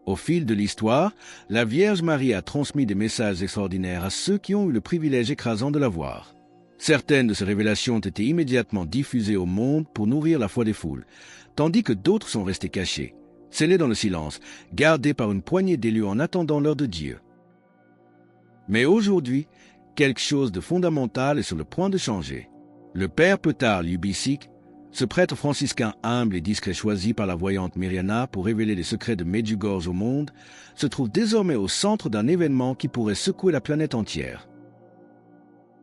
Au fil de l'histoire, la Vierge Marie a transmis des messages extraordinaires à ceux qui ont eu le privilège écrasant de la voir. Certaines de ces révélations ont été immédiatement diffusées au monde pour nourrir la foi des foules, tandis que d'autres sont restées cachées, scellées dans le silence, gardées par une poignée d'élus en attendant l'heure de Dieu. Mais aujourd'hui, quelque chose de fondamental est sur le point de changer. Le père Petar Ljubicic, ce prêtre franciscain humble et discret choisi par la voyante Mirjana pour révéler les secrets de Medjugorje au monde, se trouve désormais au centre d'un événement qui pourrait secouer la planète entière.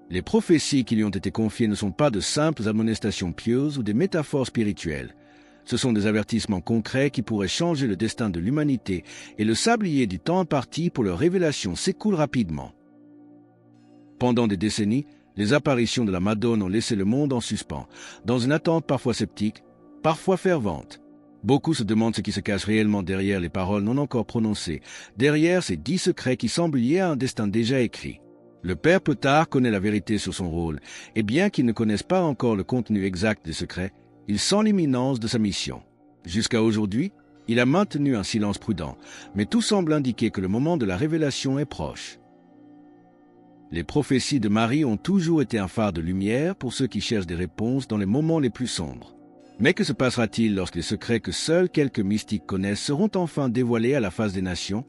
Les prophéties qui lui ont été confiées ne sont pas de simples admonestations pieuses ou des métaphores spirituelles. Ce sont des avertissements concrets qui pourraient changer le destin de l'humanité, et le sablier du temps imparti pour leur révélation s'écoule rapidement. Pendant des décennies, les apparitions de la Madone ont laissé le monde en suspens, dans une attente parfois sceptique, parfois fervente. Beaucoup se demandent ce qui se cache réellement derrière les paroles non encore prononcées, derrière ces 10 secrets qui semblent liés à un destin déjà écrit. Le père Petar connaît la vérité sur son rôle, et bien qu'il ne connaisse pas encore le contenu exact des secrets, il sent l'imminence de sa mission. Jusqu'à aujourd'hui, il a maintenu un silence prudent, mais tout semble indiquer que le moment de la révélation est proche. Les prophéties de Marie ont toujours été un phare de lumière pour ceux qui cherchent des réponses dans les moments les plus sombres. Mais que se passera-t-il lorsque les secrets que seuls quelques mystiques connaissent seront enfin dévoilés à la face des nations?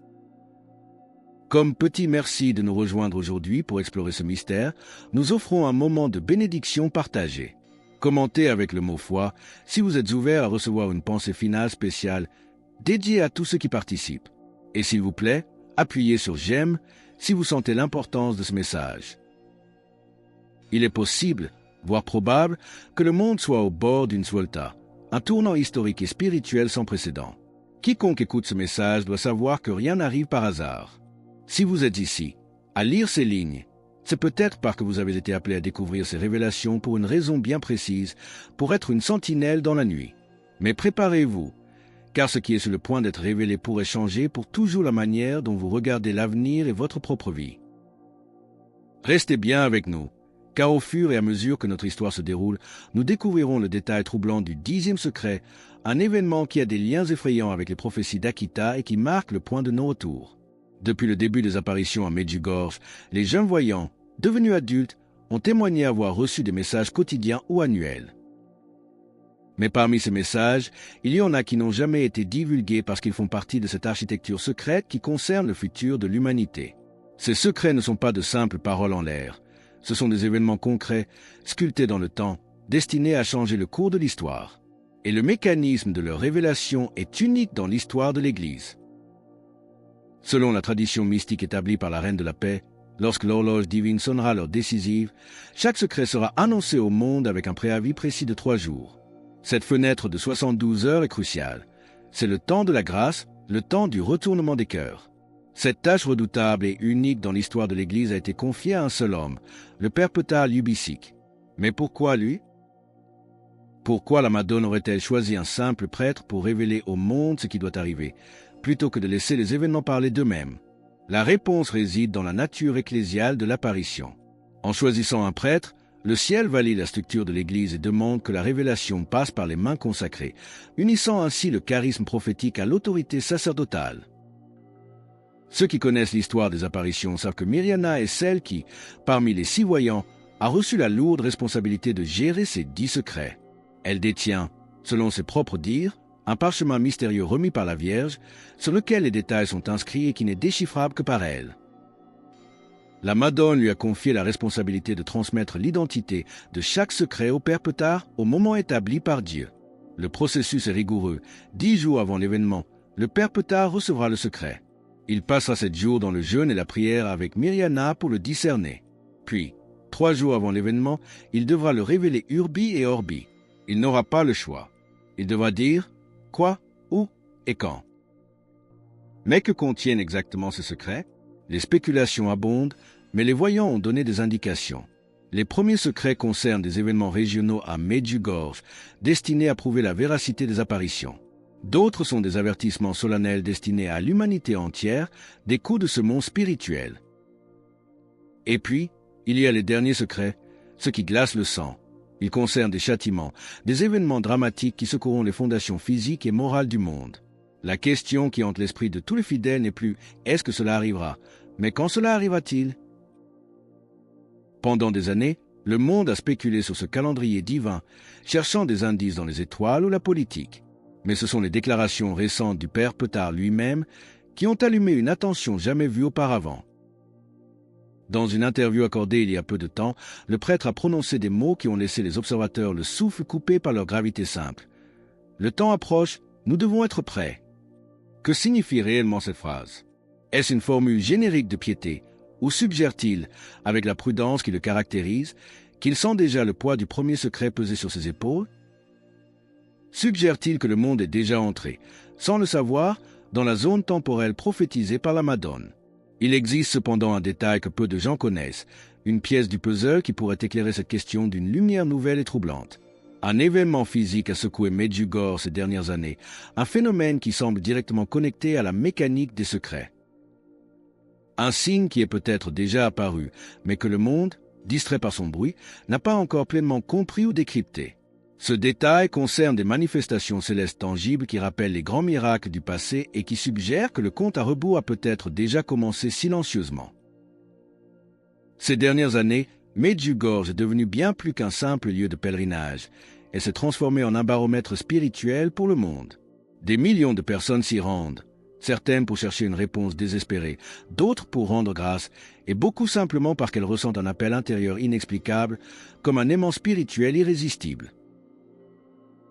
Comme petit merci de nous rejoindre aujourd'hui pour explorer ce mystère, nous offrons un moment de bénédiction partagée. Commentez avec le mot foi si vous êtes ouvert à recevoir une pensée finale spéciale dédiée à tous ceux qui participent. Et s'il vous plaît, appuyez sur j'aime si vous sentez l'importance de ce message. Il est possible, voire probable, que le monde soit au bord d'une svolta, un tournant historique et spirituel sans précédent. Quiconque écoute ce message doit savoir que rien n'arrive par hasard. Si vous êtes ici, à lire ces lignes, c'est peut-être parce que vous avez été appelé à découvrir ces révélations pour une raison bien précise, pour être une sentinelle dans la nuit. Mais préparez-vous, car ce qui est sur le point d'être révélé pourrait changer pour toujours la manière dont vous regardez l'avenir et votre propre vie. Restez bien avec nous, car au fur et à mesure que notre histoire se déroule, nous découvrirons le détail troublant du 10e secret, un événement qui a des liens effrayants avec les prophéties d'Akita et qui marque le point de non-retour. Depuis le début des apparitions à Medjugorje, les jeunes voyants, devenus adultes, ont témoigné avoir reçu des messages quotidiens ou annuels. Mais parmi ces messages, il y en a qui n'ont jamais été divulgués parce qu'ils font partie de cette architecture secrète qui concerne le futur de l'humanité. Ces secrets ne sont pas de simples paroles en l'air. Ce sont des événements concrets, sculptés dans le temps, destinés à changer le cours de l'histoire. Et le mécanisme de leur révélation est unique dans l'histoire de l'Église. Selon la tradition mystique établie par la Reine de la Paix, lorsque l'horloge divine sonnera l'heure décisive, chaque secret sera annoncé au monde avec un préavis précis de 3 jours. Cette fenêtre de 72 heures est cruciale. C'est le temps de la grâce, le temps du retournement des cœurs. Cette tâche redoutable et unique dans l'histoire de l'Église a été confiée à un seul homme, le père Petar Ljubicic. Mais pourquoi lui? Pourquoi la Madone aurait-elle choisi un simple prêtre pour révéler au monde ce qui doit arriver, plutôt que de laisser les événements parler d'eux-mêmes? La réponse réside dans la nature ecclésiale de l'apparition. En choisissant un prêtre, le ciel valide la structure de l'Église et demande que la révélation passe par les mains consacrées, unissant ainsi le charisme prophétique à l'autorité sacerdotale. Ceux qui connaissent l'histoire des apparitions savent que Mirjana est celle qui, parmi les 6 voyants, a reçu la lourde responsabilité de gérer ces 10 secrets. Elle détient, selon ses propres dires, un parchemin mystérieux remis par la Vierge, sur lequel les détails sont inscrits et qui n'est déchiffrable que par elle. La Madone lui a confié la responsabilité de transmettre l'identité de chaque secret au père Petar au moment établi par Dieu. Le processus est rigoureux. 10 jours avant l'événement, le père Petar recevra le secret. Il passera 7 jours dans le jeûne et la prière avec Mirjana pour le discerner. Puis, 3 jours avant l'événement, il devra le révéler urbi et orbi. Il n'aura pas le choix. Il devra dire quoi, où et quand. Mais que contiennent exactement ces secrets? Les spéculations abondent, mais les voyants ont donné des indications. Les premiers secrets concernent des événements régionaux à Medjugorje, destinés à prouver la véracité des apparitions. D'autres sont des avertissements solennels destinés à l'humanité entière des coups de ce monde spirituel. Et puis, il y a les derniers secrets, ceux qui glacent le sang. Ils concernent des châtiments, des événements dramatiques qui secourront les fondations physiques et morales du monde. La question qui hante l'esprit de tous les fidèles n'est plus « est-ce que cela arrivera ?» mais « quand cela arrivera-t-il » Pendant des années, le monde a spéculé sur ce calendrier divin, cherchant des indices dans les étoiles ou la politique. Mais ce sont les déclarations récentes du Père Petard lui-même qui ont allumé une attention jamais vue auparavant. Dans une interview accordée il y a peu de temps, le prêtre a prononcé des mots qui ont laissé les observateurs le souffle coupé par leur gravité simple. Le temps approche, nous devons être prêts. Que signifie réellement cette phrase? Est-ce une formule générique de piété, ou suggère-t-il, avec la prudence qui le caractérise, qu'il sent déjà le poids du premier secret peser sur ses épaules? Suggère-t-il que le monde est déjà entré, sans le savoir, dans la zone temporelle prophétisée par la Madone? Il existe cependant un détail que peu de gens connaissent, une pièce du puzzle qui pourrait éclairer cette question d'une lumière nouvelle et troublante. Un événement physique a secoué Medjugorje ces dernières années, un phénomène qui semble directement connecté à la mécanique des secrets. Un signe qui est peut-être déjà apparu, mais que le monde, distrait par son bruit, n'a pas encore pleinement compris ou décrypté. Ce détail concerne des manifestations célestes tangibles qui rappellent les grands miracles du passé et qui suggèrent que le compte à rebours a peut-être déjà commencé silencieusement. Ces dernières années, Medjugorje est devenu bien plus qu'un simple lieu de pèlerinage et s'est transformé en un baromètre spirituel pour le monde. Des millions de personnes s'y rendent, certaines pour chercher une réponse désespérée, d'autres pour rendre grâce, et beaucoup simplement parce qu'elles ressentent un appel intérieur inexplicable, comme un aimant spirituel irrésistible.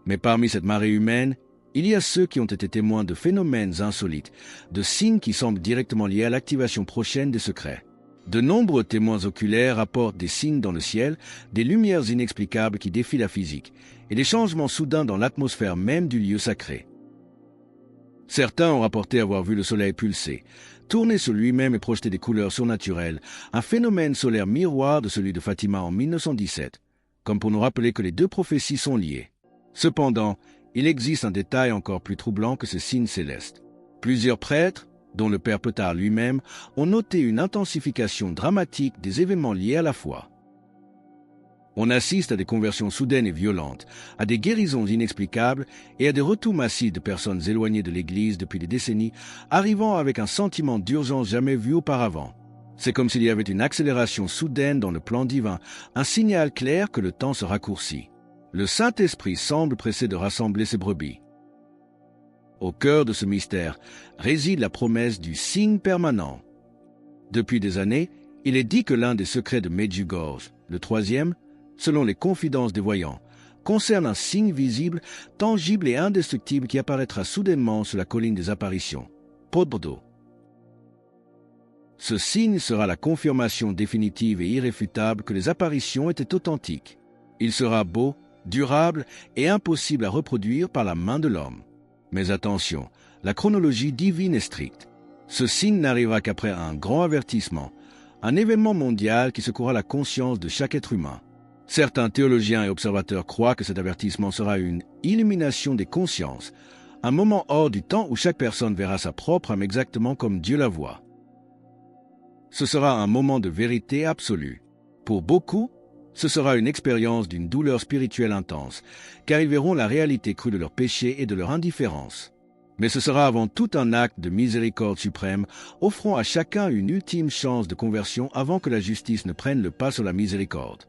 Mais parmi cette marée humaine, il y a ceux qui ont été témoins de phénomènes insolites, de signes qui semblent directement liés à l'activation prochaine des secrets. De nombreux témoins oculaires apportent des signes dans le ciel, des lumières inexplicables qui défient la physique, et des changements soudains dans l'atmosphère même du lieu sacré. Certains ont rapporté avoir vu le soleil pulser, tourner sur lui-même et projeter des couleurs surnaturelles, un phénomène solaire miroir de celui de Fatima en 1917, comme pour nous rappeler que les deux prophéties sont liées. Cependant, il existe un détail encore plus troublant que ces signes célestes. Plusieurs prêtres, dont le Père Petard lui-même, ont noté une intensification dramatique des événements liés à la foi. On assiste à des conversions soudaines et violentes, à des guérisons inexplicables et à des retours massifs de personnes éloignées de l'Église depuis des décennies, arrivant avec un sentiment d'urgence jamais vu auparavant. C'est comme s'il y avait une accélération soudaine dans le plan divin, un signal clair que le temps se raccourcit. Le Saint-Esprit semble pressé de rassembler ses brebis. Au cœur de ce mystère réside la promesse du signe permanent. Depuis des années, il est dit que l'un des secrets de Medjugorje, le troisième, selon les confidences des voyants, concerne un signe visible, tangible et indestructible qui apparaîtra soudainement sur la colline des apparitions, Podbrdo. Ce signe sera la confirmation définitive et irréfutable que les apparitions étaient authentiques. Il sera beau, durable et impossible à reproduire par la main de l'homme. Mais attention, la chronologie divine est stricte. Ce signe n'arrivera qu'après un grand avertissement, un événement mondial qui secouera la conscience de chaque être humain. Certains théologiens et observateurs croient que cet avertissement sera une illumination des consciences, un moment hors du temps où chaque personne verra sa propre âme exactement comme Dieu la voit. Ce sera un moment de vérité absolue. Pour beaucoup, ce sera une expérience d'une douleur spirituelle intense, car ils verront la réalité crue de leur péché et de leur indifférence. Mais ce sera avant tout un acte de miséricorde suprême, offrant à chacun une ultime chance de conversion avant que la justice ne prenne le pas sur la miséricorde.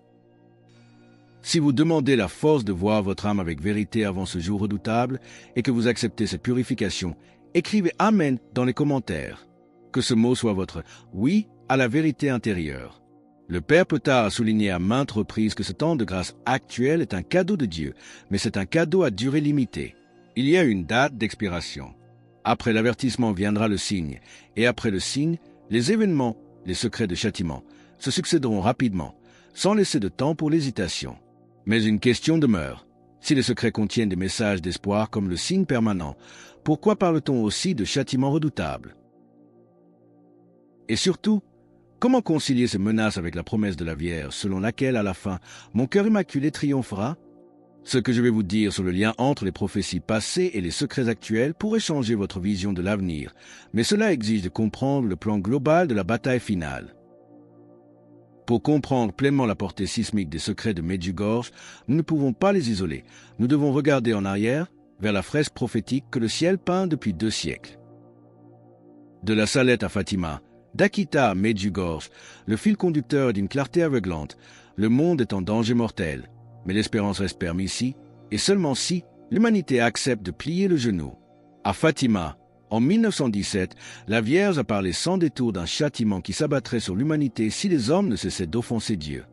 Si vous demandez la force de voir votre âme avec vérité avant ce jour redoutable et que vous acceptez cette purification, écrivez « Amen » dans les commentaires. Que ce mot soit votre « oui » à la vérité intérieure. Le Père Petard a souligné à maintes reprises que ce temps de grâce actuel est un cadeau de Dieu, mais c'est un cadeau à durée limitée. Il y a une date d'expiration. Après l'avertissement viendra le signe, et après le signe, les événements, les secrets de châtiment, se succéderont rapidement, sans laisser de temps pour l'hésitation. Mais une question demeure. Si les secrets contiennent des messages d'espoir comme le signe permanent, pourquoi parle-t-on aussi de châtiment redoutable? Et surtout, comment concilier ces menaces avec la promesse de la Vierge, selon laquelle, à la fin, mon cœur immaculé triomphera? Ce que je vais vous dire sur le lien entre les prophéties passées et les secrets actuels pourrait changer votre vision de l'avenir, mais cela exige de comprendre le plan global de la bataille finale. Pour comprendre pleinement la portée sismique des secrets de Medjugorje, nous ne pouvons pas les isoler. Nous devons regarder en arrière, vers la fresque prophétique que le ciel peint depuis 2 siècles. De la Salette à Fatima, d'Akita à Medjugorje, le fil conducteur est d'une clarté aveuglante. Le monde est en danger mortel, mais l'espérance reste permise si, et seulement si, l'humanité accepte de plier le genou. À Fatima, en 1917, la Vierge a parlé sans détour d'un châtiment qui s'abattrait sur l'humanité si les hommes ne cessaient d'offenser Dieu.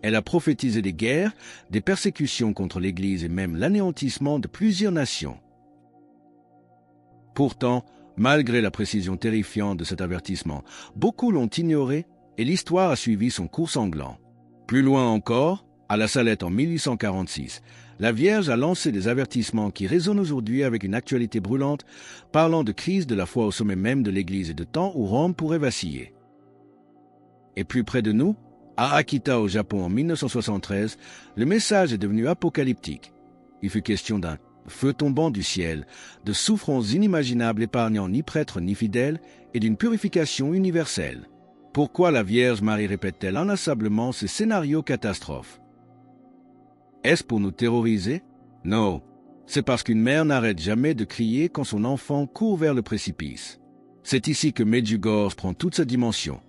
Elle a prophétisé des guerres, des persécutions contre l'Église et même l'anéantissement de plusieurs nations. Pourtant, malgré la précision terrifiante de cet avertissement, beaucoup l'ont ignoré et l'histoire a suivi son cours sanglant. Plus loin encore, à la Salette en 1846, la Vierge a lancé des avertissements qui résonnent aujourd'hui avec une actualité brûlante, parlant de crise de la foi au sommet même de l'Église et de temps où Rome pourrait vaciller. Et plus près de nous, à Akita au Japon en 1973, le message est devenu apocalyptique. Il fut question d'un feu tombant du ciel, de souffrances inimaginables épargnant ni prêtres ni fidèles et d'une purification universelle. Pourquoi la Vierge Marie répète-t-elle inlassablement ces scénarios catastrophes? Est-ce pour nous terroriser? Non, c'est parce qu'une mère n'arrête jamais de crier quand son enfant court vers le précipice. C'est ici que Medjugorje prend toute sa dimension.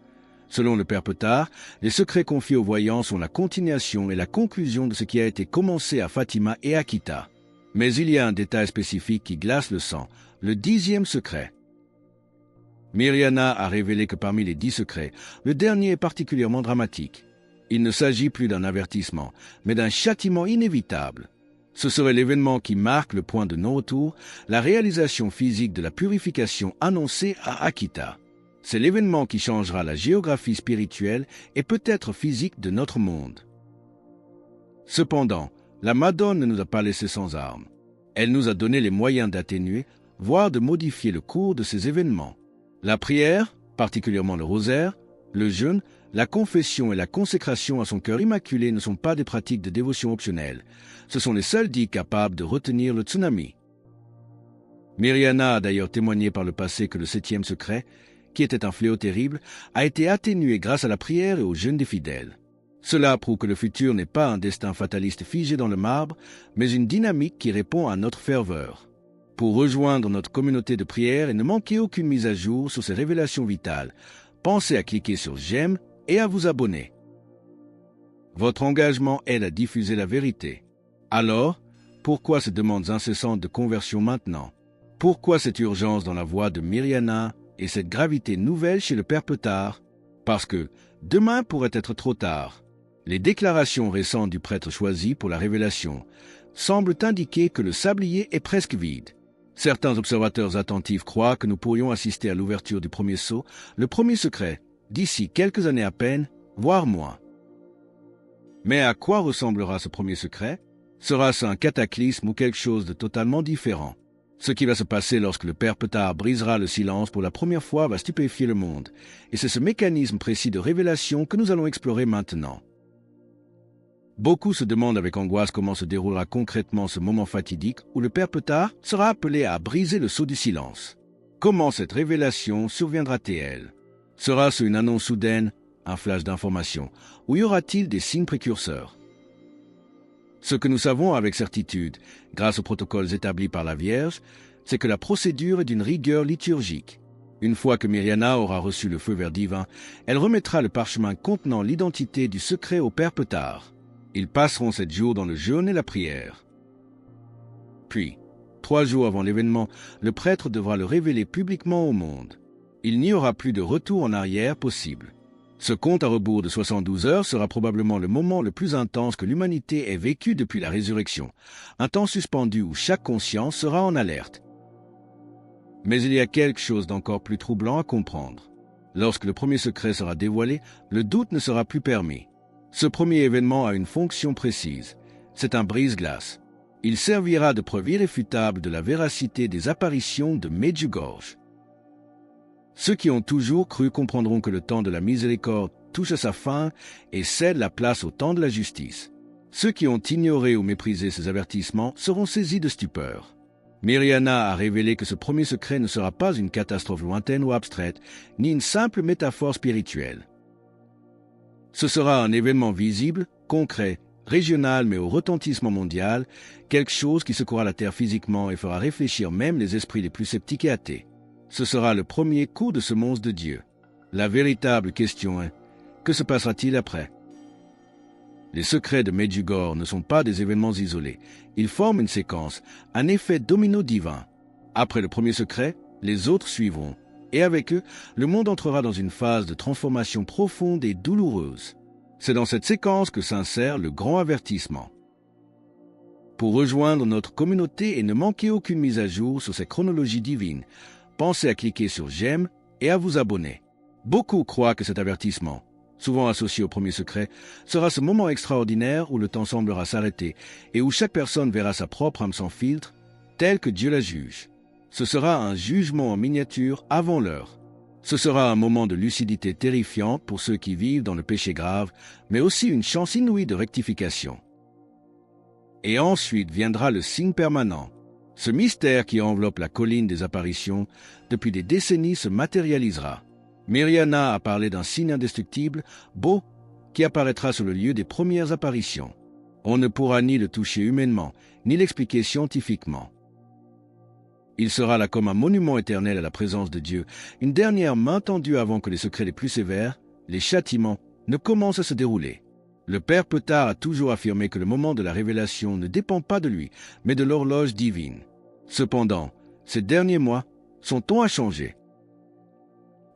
Selon le Père Petard, les secrets confiés aux voyants sont la continuation et la conclusion de ce qui a été commencé à Fatima et Akita. Mais il y a un détail spécifique qui glace le sang, le 10e secret. Mirjana a révélé que parmi les 10 secrets, le dernier est particulièrement dramatique. Il ne s'agit plus d'un avertissement, mais d'un châtiment inévitable. Ce serait l'événement qui marque le point de non-retour, la réalisation physique de la purification annoncée à Akita. C'est l'événement qui changera la géographie spirituelle et peut-être physique de notre monde. Cependant, la Madone ne nous a pas laissés sans armes. Elle nous a donné les moyens d'atténuer, voire de modifier le cours de ces événements. La prière, particulièrement le rosaire, le jeûne, la confession et la consécration à son cœur immaculé ne sont pas des pratiques de dévotion optionnelles. Ce sont les seuls dits capables de retenir le tsunami. Mirjana a d'ailleurs témoigné par le passé que le 7e secret, qui était un fléau terrible, a été atténué grâce à la prière et au jeûne des fidèles. Cela prouve que le futur n'est pas un destin fataliste figé dans le marbre, mais une dynamique qui répond à notre ferveur. Pour rejoindre notre communauté de prière et ne manquer aucune mise à jour sur ces révélations vitales, pensez à cliquer sur « J'aime » et à vous abonner. Votre engagement aide à diffuser la vérité. Alors, pourquoi ces demandes incessantes de conversion maintenant? Pourquoi cette urgence dans la voix de Mirjana et cette gravité nouvelle chez le Père Petard? Parce que demain pourrait être trop tard. Les déclarations récentes du prêtre choisi pour la révélation semblent indiquer que le sablier est presque vide. Certains observateurs attentifs croient que nous pourrions assister à l'ouverture du premier sceau, le premier secret, d'ici quelques années à peine, voire moins. Mais à quoi ressemblera ce premier secret? Sera-ce un cataclysme ou quelque chose de totalement différent? Ce qui va se passer lorsque le Père Petard brisera le silence pour la première fois va stupéfier le monde, et c'est ce mécanisme précis de révélation que nous allons explorer maintenant. Beaucoup se demandent avec angoisse comment se déroulera concrètement ce moment fatidique où le Père Petard sera appelé à briser le sceau du silence. Comment cette révélation surviendra-t-elle? Sera-ce une annonce soudaine, un flash d'information, ou y aura-t-il des signes précurseurs? Ce que nous savons avec certitude, grâce aux protocoles établis par la Vierge, c'est que la procédure est d'une rigueur liturgique. Une fois que Mirjana aura reçu le feu vert divin, elle remettra le parchemin contenant l'identité du secret au Père Petard. Ils passeront 7 jours dans le jeûne et la prière. Puis, 3 jours avant l'événement, le prêtre devra le révéler publiquement au monde. Il n'y aura plus de retour en arrière possible. Ce compte à rebours de 72 heures sera probablement le moment le plus intense que l'humanité ait vécu depuis la résurrection, un temps suspendu où chaque conscience sera en alerte. Mais il y a quelque chose d'encore plus troublant à comprendre. Lorsque le premier secret sera dévoilé, le doute ne sera plus permis. Ce premier événement a une fonction précise. C'est un brise-glace. Il servira de preuve irréfutable de la véracité des apparitions de Medjugorje. Ceux qui ont toujours cru comprendront que le temps de la miséricorde touche à sa fin et cède la place au temps de la justice. Ceux qui ont ignoré ou méprisé ces avertissements seront saisis de stupeur. Mirjana a révélé que ce premier secret ne sera pas une catastrophe lointaine ou abstraite, ni une simple métaphore spirituelle. Ce sera un événement visible, concret, régional mais au retentissement mondial, quelque chose qui secouera la Terre physiquement et fera réfléchir même les esprits les plus sceptiques et athées. Ce sera le premier coup de ce monstre de Dieu. La véritable question est, que se passera-t-il après? Les secrets de Medjugorje ne sont pas des événements isolés. Ils forment une séquence, un effet domino divin. Après le premier secret, les autres suivront. Et avec eux, le monde entrera dans une phase de transformation profonde et douloureuse. C'est dans cette séquence que s'insère le grand avertissement. Pour rejoindre notre communauté et ne manquer aucune mise à jour sur cette chronologie divine, pensez à cliquer sur « J'aime » et à vous abonner. Beaucoup croient que cet avertissement, souvent associé au premier secret, sera ce moment extraordinaire où le temps semblera s'arrêter et où chaque personne verra sa propre âme sans filtre, telle que Dieu la juge. Ce sera un jugement en miniature avant l'heure. Ce sera un moment de lucidité terrifiante pour ceux qui vivent dans le péché grave, mais aussi une chance inouïe de rectification. Et ensuite viendra le signe permanent. Ce mystère qui enveloppe la colline des apparitions depuis des décennies se matérialisera. Mirjana a parlé d'un signe indestructible, beau, qui apparaîtra sur le lieu des premières apparitions. On ne pourra ni le toucher humainement, ni l'expliquer scientifiquement. Il sera là comme un monument éternel à la présence de Dieu, une dernière main tendue avant que les secrets les plus sévères, les châtiments, ne commencent à se dérouler. Le Père Petard a toujours affirmé que le moment de la révélation ne dépend pas de lui, mais de l'horloge divine. Cependant, ces derniers mois, son ton a changé.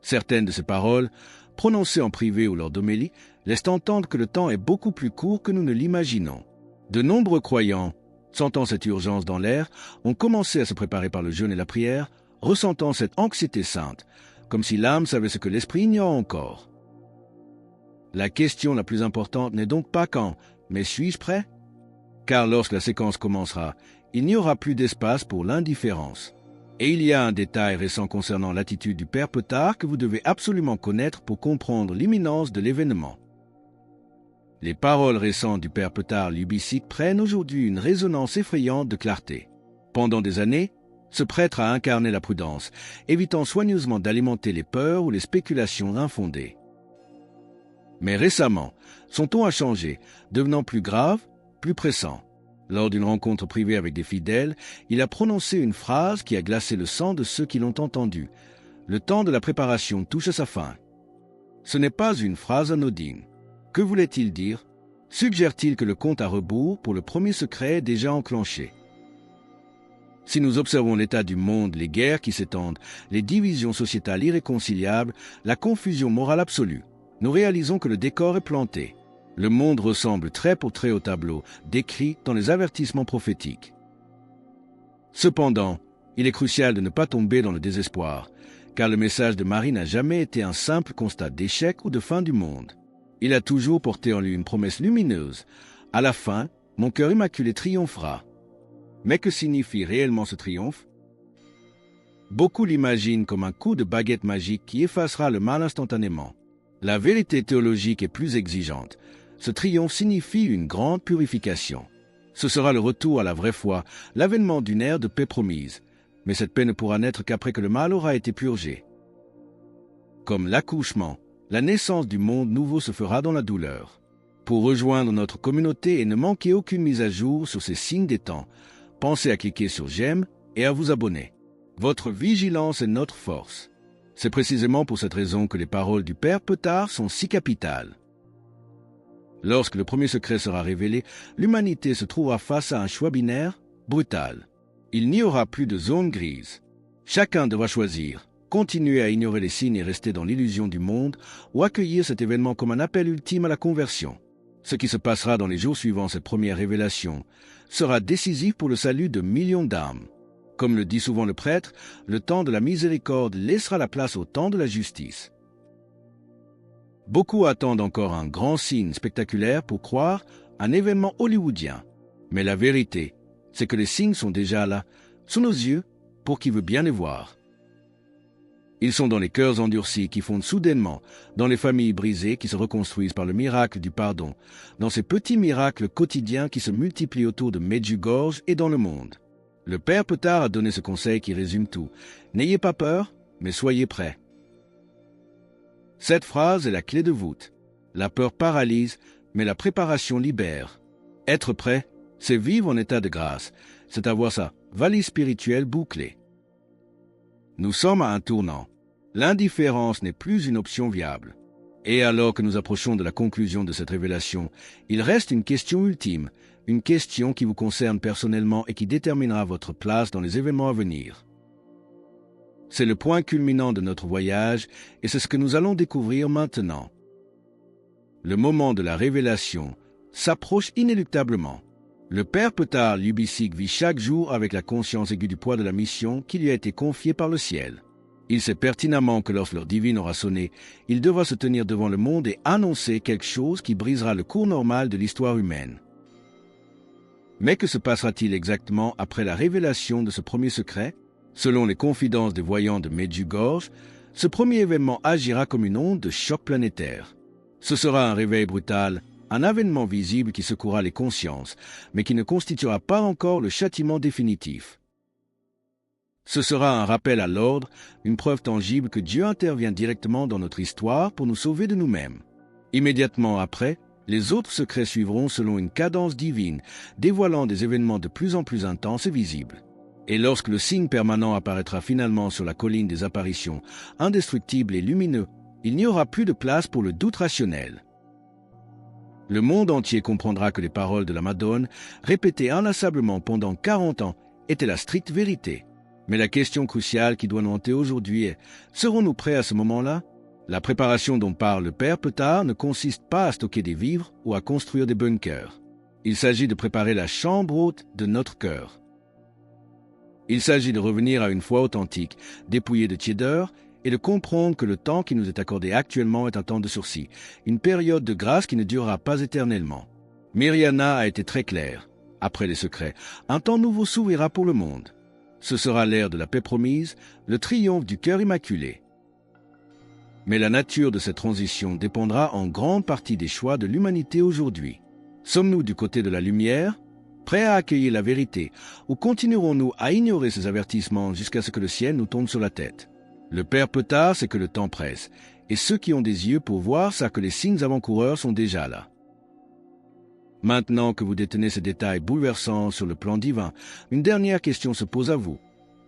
Certaines de ces paroles, prononcées en privé ou lors d'homélie, laissent entendre que le temps est beaucoup plus court que nous ne l'imaginons. De nombreux croyants, sentant cette urgence dans l'air, ont commencé à se préparer par le jeûne et la prière, ressentant cette anxiété sainte, comme si l'âme savait ce que l'esprit ignore encore. La question la plus importante n'est donc pas quand, mais suis-je prêt? Car lorsque la séquence commencera, il n'y aura plus d'espace pour l'indifférence. Et il y a un détail récent concernant l'attitude du Père Petard que vous devez absolument connaître pour comprendre l'imminence de l'événement. Les paroles récentes du Père Petard l'Ubissique prennent aujourd'hui une résonance effrayante de clarté. Pendant des années, ce prêtre a incarné la prudence, évitant soigneusement d'alimenter les peurs ou les spéculations infondées. Mais récemment, son ton a changé, devenant plus grave, plus pressant. Lors d'une rencontre privée avec des fidèles, il a prononcé une phrase qui a glacé le sang de ceux qui l'ont entendu. Le temps de la préparation touche à sa fin. Ce n'est pas une phrase anodine. Que voulait-il dire? Suggère-t-il que le compte à rebours pour le premier secret est déjà enclenché? Si nous observons l'état du monde, les guerres qui s'étendent, les divisions sociétales irréconciliables, la confusion morale absolue, nous réalisons que le décor est planté. Le monde ressemble trait pour trait au tableau, décrit dans les avertissements prophétiques. Cependant, il est crucial de ne pas tomber dans le désespoir, car le message de Marie n'a jamais été un simple constat d'échec ou de fin du monde. Il a toujours porté en lui une promesse lumineuse. À la fin, mon cœur immaculé triomphera. Mais que signifie réellement ce triomphe? Beaucoup l'imaginent comme un coup de baguette magique qui effacera le mal instantanément. La vérité théologique est plus exigeante. Ce triomphe signifie une grande purification. Ce sera le retour à la vraie foi, l'avènement d'une ère de paix promise. Mais cette paix ne pourra naître qu'après que le mal aura été purgé. Comme l'accouchement, la naissance du monde nouveau se fera dans la douleur. Pour rejoindre notre communauté et ne manquer aucune mise à jour sur ces signes des temps, pensez à cliquer sur « J'aime » et à vous abonner. Votre vigilance est notre force. C'est précisément pour cette raison que les paroles du Père Petard sont si capitales. Lorsque le premier secret sera révélé, l'humanité se trouvera face à un choix binaire brutal. Il n'y aura plus de zone grise. Chacun devra choisir, continuer à ignorer les signes et rester dans l'illusion du monde, ou accueillir cet événement comme un appel ultime à la conversion. Ce qui se passera dans les jours suivant cette première révélation sera décisif pour le salut de millions d'âmes. Comme le dit souvent le prêtre, le temps de la miséricorde laissera la place au temps de la justice. Beaucoup attendent encore un grand signe spectaculaire pour croire un événement hollywoodien. Mais la vérité, c'est que les signes sont déjà là, sous nos yeux, pour qui veut bien les voir. Ils sont dans les cœurs endurcis qui fondent soudainement, dans les familles brisées qui se reconstruisent par le miracle du pardon, dans ces petits miracles quotidiens qui se multiplient autour de Medjugorje et dans le monde. Le Père Petard a donné ce conseil qui résume tout. N'ayez pas peur, mais soyez prêts. Cette phrase est la clé de voûte. La peur paralyse, mais la préparation libère. Être prêt, c'est vivre en état de grâce, c'est avoir sa valise spirituelle bouclée. Nous sommes à un tournant. L'indifférence n'est plus une option viable. Et alors que nous approchons de la conclusion de cette révélation, il reste une question ultime, une question qui vous concerne personnellement et qui déterminera votre place dans les événements à venir. C'est le point culminant de notre voyage et c'est ce que nous allons découvrir maintenant. Le moment de la révélation s'approche inéluctablement. Le père Petard Lubisik vit chaque jour avec la conscience aiguë du poids de la mission qui lui a été confiée par le ciel. Il sait pertinemment que lorsque l'heure divine aura sonné, il devra se tenir devant le monde et annoncer quelque chose qui brisera le cours normal de l'histoire humaine. Mais que se passera-t-il exactement après la révélation de ce premier secret? Selon les confidences des voyants de Medjugorje, ce premier événement agira comme une onde de choc planétaire. Ce sera un réveil brutal, un avènement visible qui secouera les consciences, mais qui ne constituera pas encore le châtiment définitif. Ce sera un rappel à l'ordre, une preuve tangible que Dieu intervient directement dans notre histoire pour nous sauver de nous-mêmes. Immédiatement après, les autres secrets suivront selon une cadence divine, dévoilant des événements de plus en plus intenses et visibles. Et lorsque le signe permanent apparaîtra finalement sur la colline des apparitions, indestructible et lumineux, il n'y aura plus de place pour le doute rationnel. Le monde entier comprendra que les paroles de la Madone, répétées inlassablement pendant 40 ans, étaient la stricte vérité. Mais la question cruciale qui doit nous hanter aujourd'hui est, serons-nous prêts à ce moment-là? La préparation dont parle le père Petard ne consiste pas à stocker des vivres ou à construire des bunkers. Il s'agit de préparer la chambre haute de notre cœur. Il s'agit de revenir à une foi authentique, dépouillée de tiédeur, et de comprendre que le temps qui nous est accordé actuellement est un temps de sursis, une période de grâce qui ne durera pas éternellement. Myriana a été très claire. Après les secrets, un temps nouveau s'ouvrira pour le monde. Ce sera l'ère de la paix promise, le triomphe du cœur immaculé. Mais la nature de cette transition dépendra en grande partie des choix de l'humanité aujourd'hui. Sommes-nous du côté de la lumière, prêts à accueillir la vérité, ou continuerons-nous à ignorer ces avertissements jusqu'à ce que le ciel nous tombe sur la tête? Le père Petard sait que le temps presse, et ceux qui ont des yeux pour voir savent que les signes avant-coureurs sont déjà là. Maintenant que vous détenez ces détails bouleversants sur le plan divin, une dernière question se pose à vous.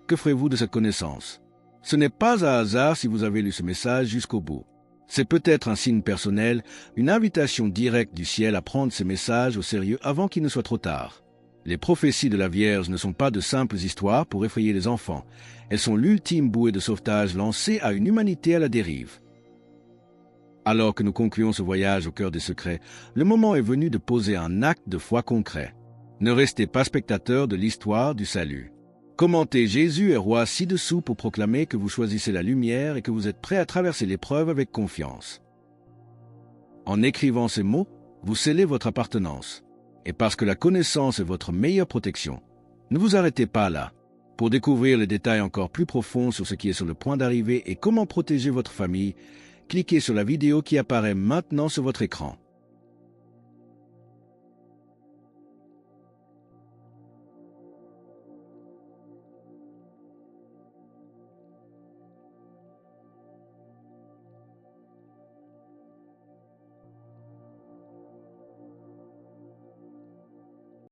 Que ferez-vous de cette connaissance? Ce n'est pas un hasard si vous avez lu ce message jusqu'au bout. C'est peut-être un signe personnel, une invitation directe du ciel à prendre ces messages au sérieux avant qu'il ne soit trop tard. Les prophéties de la Vierge ne sont pas de simples histoires pour effrayer les enfants. Elles sont l'ultime bouée de sauvetage lancée à une humanité à la dérive. Alors que nous concluons ce voyage au cœur des secrets, le moment est venu de poser un acte de foi concret. Ne restez pas spectateurs de l'histoire du salut. Commentez Jésus est roi ci-dessous pour proclamer que vous choisissez la lumière et que vous êtes prêts à traverser l'épreuve avec confiance. En écrivant ces mots, vous scellez votre appartenance. Et parce que la connaissance est votre meilleure protection, ne vous arrêtez pas là. Pour découvrir les détails encore plus profonds sur ce qui est sur le point d'arriver et comment protéger votre famille, cliquez sur la vidéo qui apparaît maintenant sur votre écran.